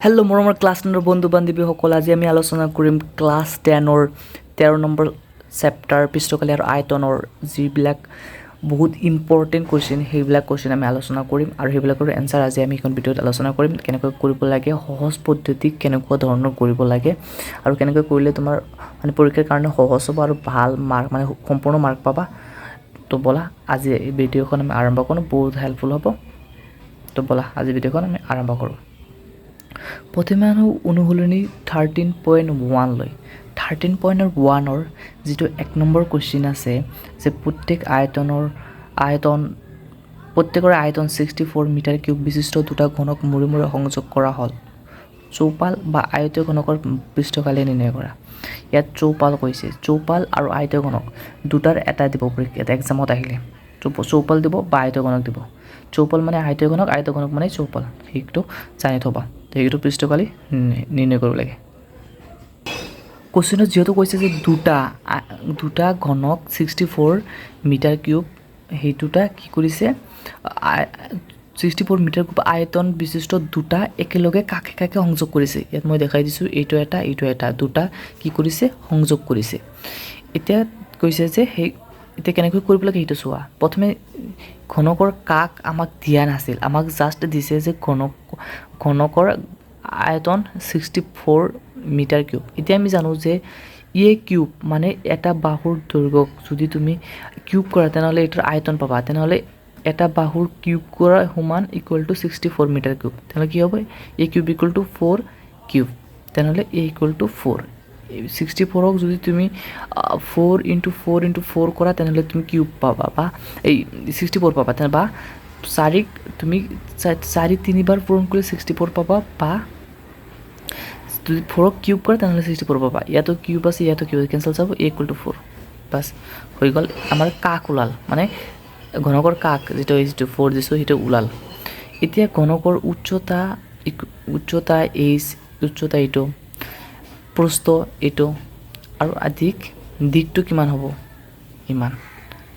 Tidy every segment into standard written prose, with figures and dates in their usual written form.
Hello' মৰমৰ class 9ৰ বন্ধু বান্ধৱীসকল, আজি আমি আলোচনা কৰিম ক্লাছ 10ৰ 13 নম্বৰ চেপ্টাৰ পৃষ্ঠকালী আৰু আয়তনৰ যিবিলাক বহুত ইম্পৰ্টেণ্ট কুৱেশ্যন, সেইবিলাক কুৱেশ্যন আমি আলোচনা কৰিম আৰু সেইবিলাকৰ এনচাৰ আজি আমি এইখন ভিডিঅ'ত আলোচনা কৰিম। কেনেকৈ কৰিব লাগে, সহজ পদ্ধতি কেনেকুৱা ধৰণৰ কৰিব লাগে আৰু কেনেকৈ কৰিলে তোমাৰ মানে পৰীক্ষাৰ কাৰণে সহজ হ'ব আৰু ভাল মাৰ্ক মানে সম্পূৰ্ণ মাৰ্ক পাবা। তো ব'লা আজি এই ভিডিঅ'খন আমি আৰম্ভ কৰোঁ, বহুত হেল্পফুল হ'ব। তো ব'লা আজি ভিডিঅ'খন আমি আৰম্ভ কৰোঁ। প্ৰথমে অনুশীলনী 13.1 লৈ 13.1ৰ যিটো 1 নম্বৰ কুৱেশ্যন আছে যে প্ৰত্যেকৰে আয়তন 64 মিটাৰ কিউব বিশিষ্ট দুটা ঘনক মূৰে মূৰে সংযোগ কৰা হ'ল। চৌপাল বা আয়তীয় ঘনকৰ পৃষ্ঠকালি নিৰ্ণয় কৰা। ইয়াত চৌপাল কৈছে, চৌপাল আৰু আয়তীয় ঘনক দুটাৰ এটা দিব পৰীক্ষাত এক্সামত আহিলে। চৌপাল দিব বা আয়তীয় ঘনক দিব। চৌপাল মানে আয়তীয় ঘনক মানে চৌপাল, সেইটো জানি থবা। সেইটো পৃষ্ঠকালি নিৰ্ণয় কৰিব লাগে। কুৱেশ্যনত যিহেতু কৈছে যে দুটা ঘনক 64 মিটাৰ কিউব, সেই দুটা কি কৰিছে 64 মিটাৰ কিউব আয়তন বিশিষ্ট দুটা একেলগে কাষে কাষে সংযোগ কৰিছে। ইয়াত মই দেখাই দিছোঁ, এইটো এটা দুটা কি কৰিছে সংযোগ কৰিছে। এতিয়া কৈছে যে এতিয়া কেনেকৈ কৰিব লাগে সেইটো চোৱা। প্ৰথমে ঘনকৰ কাক আমাক দিয়া নাছিল, আমাক জাষ্ট দিছে যে ঘনকৰ আয়তন 64 মিটাৰ কিউব। এতিয়া আমি জানো যে কিউব মানে এটা বাহুৰ দৈৰ্ঘ্যক যদি তুমি কিউব কৰা তেনেহ'লে এইটোৰ আয়তন পাবা। তেনেহ'লে এটা বাহুৰ কিউব কৰা সমান ইকুৱেল টু 64 মিটাৰ কিউব। তেনেহ'লে কি হ'ব, কিউব ইকুৱেল টু 4 কিউব। তেনেহ'লে ইকুৱেল টু 4। 64ক যদি তুমি 4 × 4 × 4 কৰা তেনেহ'লে তুমি কিউব পাবা বা 64 পাবা। বা 4ক তুমি 4 তিনিবাৰ পূৰণ কৰিলে 64 পাবা, বা যদি 4ক কিউব কৰা তেনেহ'লে 64 পাবা। ইয়াতো কিউব আছে, ইয়াতো কিউব কেঞ্চেল যাব, ইকুৱেল টু 4। বাছ হৈ গ'ল, আমাৰ কাক ওলাল, মানে ঘনকৰ কাক যিটো 4 দিছোঁ সেইটো ওলাল। এতিয়া ঘনকৰ উচ্চতা এইটো, প্ৰস্থ এইটো, আৰু দিশটো কিমান হ'ব, ইমান।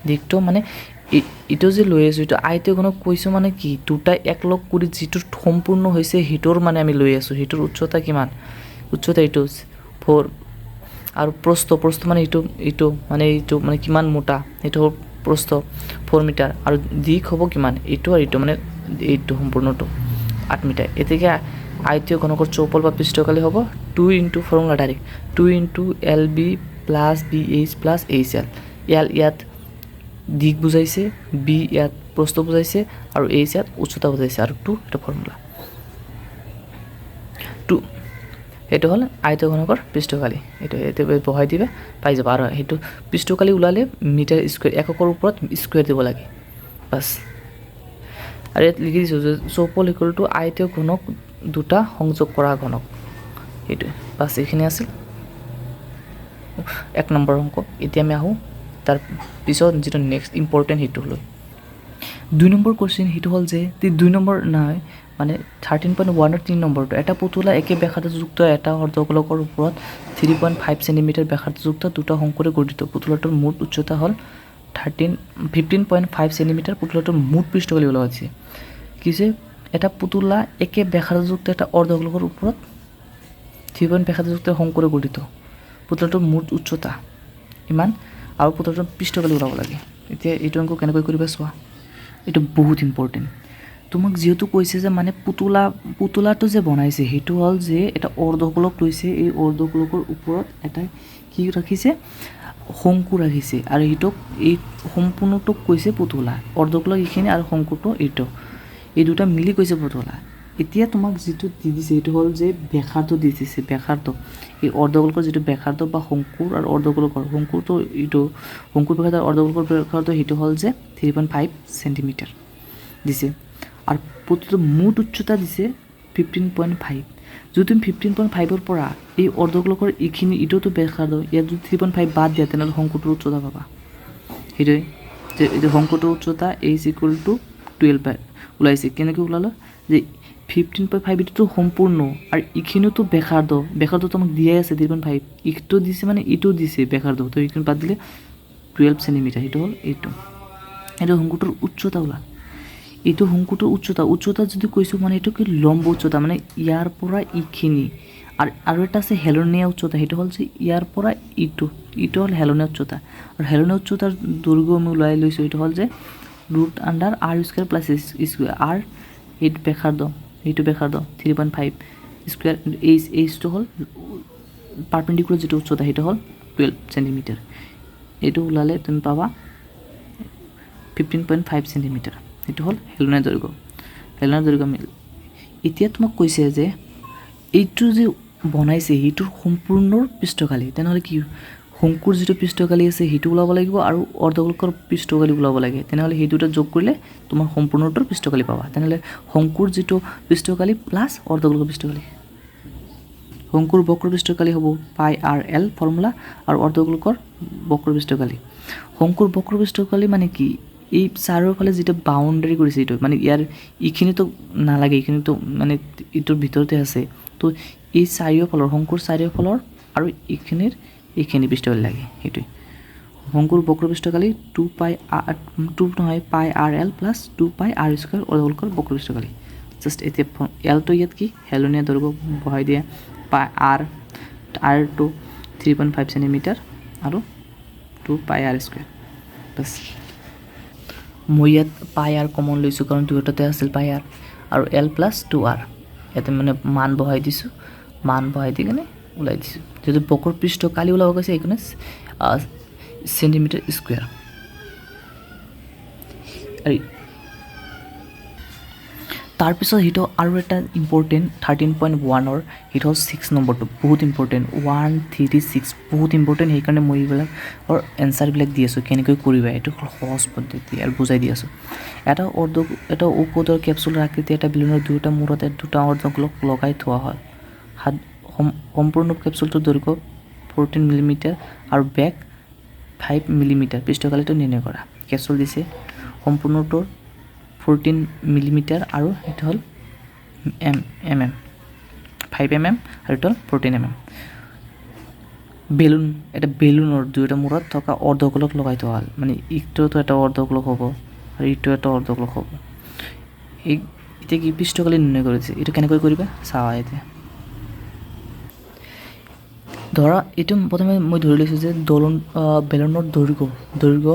দিশটো মানে এইটো যে লৈ আছোঁ, এইটো আয়তীয় ঘনক কৈছোঁ মানে কি, দুটা একলগ কৰি যিটো সম্পূৰ্ণ হৈছে সেইটোৰ মানে আমি লৈ আছোঁ। সেইটোৰ উচ্চতা কিমান, উচ্চতা এইটো 4, আৰু প্ৰস্থ মানে এইটো মানে কিমান মোটা, সেইটো হ'ল প্ৰস্থ 4 মিটাৰ, আৰু দিশ হ'ব কিমান, এইটো আৰু এইটো মানে এইটো সম্পূৰ্ণটো 8 মিটাৰ। এতেকে আয়তীয় ঘনকৰ চৌপাল বা পৃষ্ঠকালি হ'ব 2 × formula direct 2 × LB + BH + HL। ইয়াত দিশ বুজাইছে, বি ইয়াত প্ৰস্থ বুজাইছে, আৰু এইচ ইয়াত উচ্চতা বুজাইছে, আৰু 2 এটা ফৰ্মুলা 2 সেইটো হ'ল আয়তীয় ঘনকৰ পৃষ্ঠকালি। এইটো বহাই দিবা পাই যাবা। আৰু সেইটো পৃষ্ঠকালি ওলালে মিটাৰ স্কুৱেৰ, এককৰ ওপৰত স্কুৱেৰ দিব লাগে, বাছ। আৰু ইয়াত লিখি দিছোঁ যে চৌপাল ইকুৱেল টু আয়তীয় ঘনক দুটা সংযোগ কৰা ঘনক, সেইটোৱে বাছ। এইখিনি আছিল 1 নম্বৰ অংক। এতিয়া আমি আহোঁ তাৰ পিছত যিটো নেক্সট ইম্পৰ্টেণ্ট সেইটো লৈ 2 নম্বৰ কুৱেশ্যন। সেইটো হ'ল যে 2 নম্বৰ নহয়, মানে 13.1ৰ 3 নম্বৰটো, এটা পুতলা একে ব্যাসাৰ্ধযুক্ত এটা অৰ্ধগোলকৰ ওপৰত 3.5 চেণ্টিমিটাৰ ব্যাসাৰ্ধযুক্ত দুটা শংকুৰে গঠিত। পুতলাটোৰ মুঠ উচ্চতা হ'ল 15.5 চেণ্টিমিটাৰ। পুতলাটোৰ মুঠ পৃষ্ঠকালি ওলোৱা হৈছে। কি যে এটা পুতলা একে ব্যাসাৰ্ধযুক্ত এটা অৰ্ধগোলকৰ ওপৰত 3.5 ব্যাসাৰ্ধযুক্ত শংকুৰে গঠিত। পুতলাটোৰ মুঠ উচ্চতা ইমান, আৰু পুতলাটোৰ পৃষ্ঠকালি ওলাব লাগে। এতিয়া এইটো অংক কেনেকৈ কৰিবা চোৱা, এইটো বহুত ইম্পৰ্টেণ্ট। তোমাক যিহেতু কৈছে যে মানে পুতলাটো যে বনাইছে সেইটো হ'ল যে এটা অৰ্ধগোলক লৈছে, এই অৰ্ধগোলকৰ ওপৰত এটা কি ৰাখিছে, শংকু ৰাখিছে, আৰু এই সম্পূৰ্ণটোক কৈছে পুতলা। অৰ্ধগোলক এইখিনি আৰু শংকুটো এইটো, এই দুটা মিলি কৈছে পুতলা। এতিয়া তোমাক যিটো দি দিছে সেইটো হ'ল যে ব্যাসাৰ্ধ দি দিছে, ব্যাসাৰ্ধ এই অৰ্ধগোলকৰ যিটো ব্যাসাৰ্ধ বা শংকুৰ আৰু অৰ্ধগোলকৰ শংকুৰটো এইটো শংকুৰ ব্যাসাৰ্ধ আৰু অৰ্ধগোলকৰ ব্যাসাৰ্ধ সেইটো হ'ল যে 3.5 চেণ্টিমিটাৰ দিছে। আৰু পুতলাটোৰ মুঠ উচ্চতা দিছে 15.5। যদি তুমি 15.5ৰ পৰা এই অৰ্ধগোলকৰ এইটোতো ব্যাসাৰ্ধ, ইয়াত যদি 3.5 বাদ দিয়া তেনেহ'লে শংকুটোৰ উচ্চতা পাবা। সেইটোৱে যে এইটো শংকুটোৰ উচ্চতা h = 12 ওলাইছে। কেনেকৈ ওলালো যে 15.5 এইটোতো সম্পূৰ্ণ, আৰু এইখিনিতো ব্যাসাৰ্ধটো আমাক দিয়াই আছে 3.5, ইটো দিছে মানে ইটো দিছে ব্যাসাৰ্ধ, তো এইখিনি বাদ দিলে 12 চেণ্টিমিটাৰ। সেইটো হ'ল এইটো শংকুটোৰ উচ্চতা ওলাল। এইটো শংকুটোৰ উচ্চতা যদি কৈছোঁ মানে এইটো কি লম্ব উচ্চতা মানে ইয়াৰ পৰা ইখিনি আৰু এটা আছে হেলনীয়া উচ্চতা সেইটো হ'ল যে ইয়াৰ পৰা ইটো হ'ল হেলনীয়া উচ্চতা আৰু হেলনীয়া উচ্চতাৰ দৈৰ্ঘ্য আমি ওলাই লৈছোঁ এইটো হ'ল যে √r² প্লাছ স্কুৱেৰ r এইটো ব্যাসাৰ্ধ 3.5 স্কুৱেৰ এইচটো হ'ল পাৰপেণ্ডিকুলাৰ যিটো উচ্চতা সেইটো হ'ল 12 সেন্টিমিটাৰ এইটো ওলালে তুমি পাবা 15.5 সেন্টিমিটাৰ এইটো হ'ল হেলনীয়া দৈৰ্ঘ্য মিল এতিয়া তোমাক কৈছে যে এইটো যে বনাইছে সেইটোৰ সম্পূৰ্ণ পৃষ্ঠকালি তেনেহ'লে কি শংকুৰ যিটো পৃষ্ঠকালি আছে সেইটো ওলাব লাগিব আৰু অৰ্ধগোলকৰ পৃষ্ঠকালি ওলাব লাগে তেনেহ'লে সেই দুটা যোগ কৰিলে তোমাৰ সম্পূৰ্ণটোৰ পৃষ্ঠকালি পাবা তেনেহ'লে শংকুৰ যিটো পৃষ্ঠকালি প্লাছ অৰ্ধগোলকৰ পৃষ্ঠকালি শংকুৰ বক্ৰ পৃষ্ঠকালি হ'ব πr/l ফৰ্মুলা আৰু অৰ্ধগোলকৰ বক্ৰ পৃষ্ঠকালি শংকুৰ বক্ৰ পৃষ্ঠকালি মানে কি এই চাৰিওফালে যেটা বাউণ্ডাৰী কৰিছে এইটো মানে ইয়াৰ ইখিনিতো নালাগে ইখিনিতো মানে ইটোৰ ভিতৰতে আছে তো এই চাৰিওফালৰ শংকুৰ চাৰিওফালৰ আৰু এইখিনি পৃষ্ঠকালি লাগে সেইটোৱে শংকুৰ বক্ৰ পৃষ্ঠকালি 2πr/l প্লাছ 2πr² অৰ্ধগোলকৰ বক্ৰ পৃষ্ঠকালি জাষ্ট এতিয়া এলটো ইয়াত কি হেলনীয়া দৈৰ্ঘ্য বহাই দিয়া r2 3.5 সেন্টিমিটাৰ আৰু 2πr² বাছ মই ইয়াত πr কমন লৈছোঁ কাৰণ দুয়োটাতে আছিল πr আৰু l প্লাছ 2r ইয়াতে মানে মান বহাই দিছোঁ মান বহাই দি কিনে ওলাই দিছোঁ যদি বক্ৰ পৃষ্ঠকালি ওলাব কৈছে এইখনে সেন্টিমিটাৰ স্কুৱেৰ আৰু তাৰপিছত সেইটো আৰু এটা ইম্পৰ্টেণ্ট 13.1 সেইটো হ'ল 6 নম্বৰটো বহুত ইম্পৰ্টেণ্ট 1 3 6 বহুত ইম্পৰ্টেণ্ট সেইকাৰণে মই এইবিলাকৰ এনচাৰবিলাক দি আছোঁ কেনেকৈ কৰিবা এইটো সহজ পদ্ধতি আৰু বুজাই দি আছোঁ এটা ঔষধৰ কেপচুলৰ আকৃতি এটা বেলুনৰ দুটা মূৰতে দুটা অৰ্ধগোলক লগাই থোৱা হয় সম্পূৰ্ণ কেপচুলটোৰ দৈৰ্ঘ্য 14 মিলিমিটাৰ আৰু বেগ 5 মিলিমিটাৰ পৃষ্ঠকালিটো নিৰ্ণয় কৰা কেপচুল দিছে সম্পূৰ্ণটোৰ 14 মিলিমিটাৰ আৰু এটা হ'ল mm 5 mm আৰু এটা হ'ল 14 mm বেলুনৰ দুটা মূৰত থকা অৰ্ধগোলক লগাই থোৱা হ'ল মানে ইটোতো এটা অৰ্ধগোলক হ'ব আৰু ইটো এটা অৰ্ধগোলক হ'ব এতিয়া কি পৃষ্ঠকালি নিৰ্ণয় কৰিছে এইটো কেনেকৈ কৰিবা চাওঁ এতিয়া ধৰা এইটো প্ৰথমে মই ধৰি লৈছোঁ যে বেলুনৰ দৈৰ্ঘ্য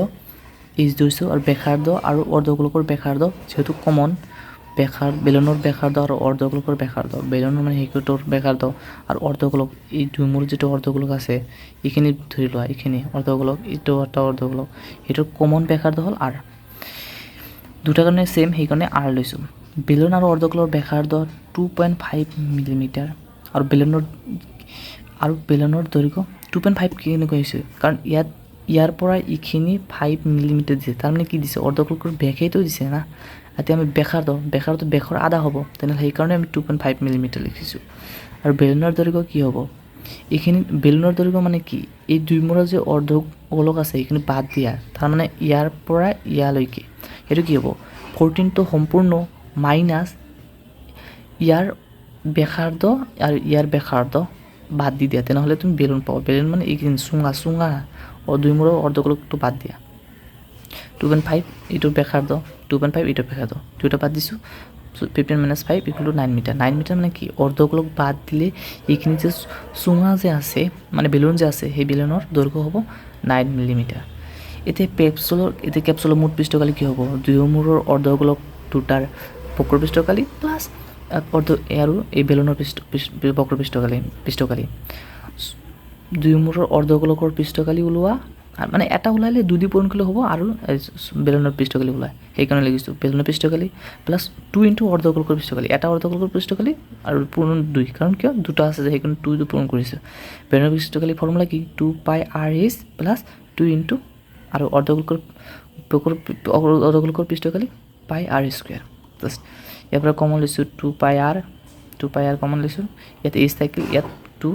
এইচ ধৰিছোঁ আৰু ব্যাসাৰ্ধ আৰু অৰ্ধগোলকৰ ব্যাসাৰ্ধ যেহেতু কমন বেলুনৰ ব্যাসাৰ্ধ আৰু অৰ্ধগোলকৰ ব্যাসাৰ্ধ বেলুনৰ মানে সেইটোৰ ব্যাসাৰ্ধ আৰু অৰ্ধগোলক এই দুইমূৰ যিটো অৰ্ধগোলক আছে এইখিনি ধৰি লোৱা এইখিনি অৰ্ধগোলক এইটো এটা অৰ্ধগোলক সেইটোৰ কমন ব্যাসাৰ্ধ হ'ল r দুটা কাৰণে সেম সেইকাৰণে r লৈছোঁ বেলুন আৰু অৰ্ধগোলৰ ব্যাসাৰ্ধ 2.5 মিলিমিটাৰ আৰু বেলুনৰ দৈৰ্ঘ্য 2.5 কেনেকৈ হৈছে কাৰণ ইয়াৰ পৰা এইখিনি 5 মিলিমিটাৰ দিছে তাৰমানে কি দিছে অৰ্ধগোলকৰ ব্যাসেইটো দিছে না এতিয়া আমি ব্যাসাৰ্ধ ব্যাসৰ আধা হ'ব তেনেহ'লে সেইকাৰণে আমি 2.5 মিলিমিটাৰ লিখিছোঁ আৰু বেলুনৰ দৈৰ্ঘ্য কি হ'ব এইখিনি বেলুনৰ দৈৰ্ঘ্য মানে কি এই দুইমূৰৰ যে অৰ্ধগোলক আছে এইখিনি বাদ দিয়া তাৰমানে ইয়াৰ পৰা ইয়ালৈকে সেইটো কি হ'ব 14টো সম্পূৰ্ণ মাইনাছ ইয়াৰ ব্যাসাৰ্ধ আৰু ইয়াৰ ব্যাসাৰ্ধ বাদ দি দিয়া তেনেহ'লে তুমি বেলুন পাবা বেলুন মানে এইখিনি চুঙা দুইমূৰৰ অৰ্ধগোলকটো বাদ দিয়া 2.5 এইটোৰ ব্যাসাৰ্ধ 2.5 এইটোৰ ব্যাসাৰ্ধ দুটা বাদ দিছোঁ 15 - 5 = 9 মিটাৰ 9 মিটাৰ মানে কি অৰ্ধগোলক বাদ দিলে এইখিনি যে চুঙা যে আছে মানে বেলুন যে আছে সেই বেলুনৰ দৈৰ্ঘ্য হ'ব 9 মিলিমিটাৰ এতিয়া কেপচুলৰ মুঠ পৃষ্ঠকালি কি হ'ব দুইমূৰৰ অৰ্ধগোলক দুটাৰ বক্ৰ পৃষ্ঠকালি প্লাছ আৰু এই বেলুনৰ বক্ৰ পৃষ্ঠকালি দুইমূৰৰ অৰ্ধগোলকৰ পৃষ্ঠকালি ওলোৱা মানে এটা ওলালে দুই পূৰণ কৰিলে হ'ব আৰু বেলুনৰ পৃষ্ঠকালি ওলায় সেইকাৰণে লিখিছোঁ বেলুনৰ পৃষ্ঠকালি প্লাছ 2 × অৰ্ধগোলকৰ পৃষ্ঠকালি এটা অৰ্ধগোলকৰ পৃষ্ঠকালি আৰু পূৰণ 2 কাৰণ কিয় দুটা আছে যে সেইকাৰণে 2 পূৰণ কৰিছোঁ বেলুনৰ পৃষ্ঠকালি ফৰ্মুলা কি 2πr/h প্লাছ 2 × আৰু অৰ্ধগোলকৰ পৃষ্ঠকালি πr² জাষ্ট ইয়াৰ পৰা কমন লৈছোঁ 2πr কমন লৈছোঁ ইয়াত h থাকিল ইয়াত 2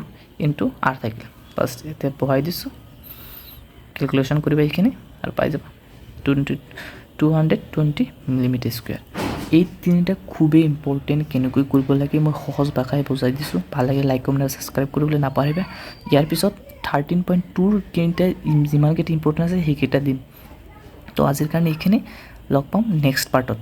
× r থাকিল বাছ এতিয়া বহাই দিছোঁ ক্যালকুলেশন কৰিবা এইখিনি আৰু পাই যাবা 220 মিলিমিটাৰ স্কুৱেৰ এই তিনিটা খুবেই ইম্পৰ্টেণ্ট কেনেকৈ কৰিব লাগে মই সহজ ভাষাৰে বুজাই দিছোঁ ভাল লাগে লাইক কমেণ্ট আৰু ছাবস্ক্ৰাইব কৰিবলৈ নাপাহৰিবা ইয়াৰ পিছত 13.2 কেইটা যিমানকেইটা ইম্পৰ্টেণ্ট আছে সেইকেইটা দিম তো আজিৰ কাৰণে এইখিনি লগ পাম নেক্সট পাৰ্টত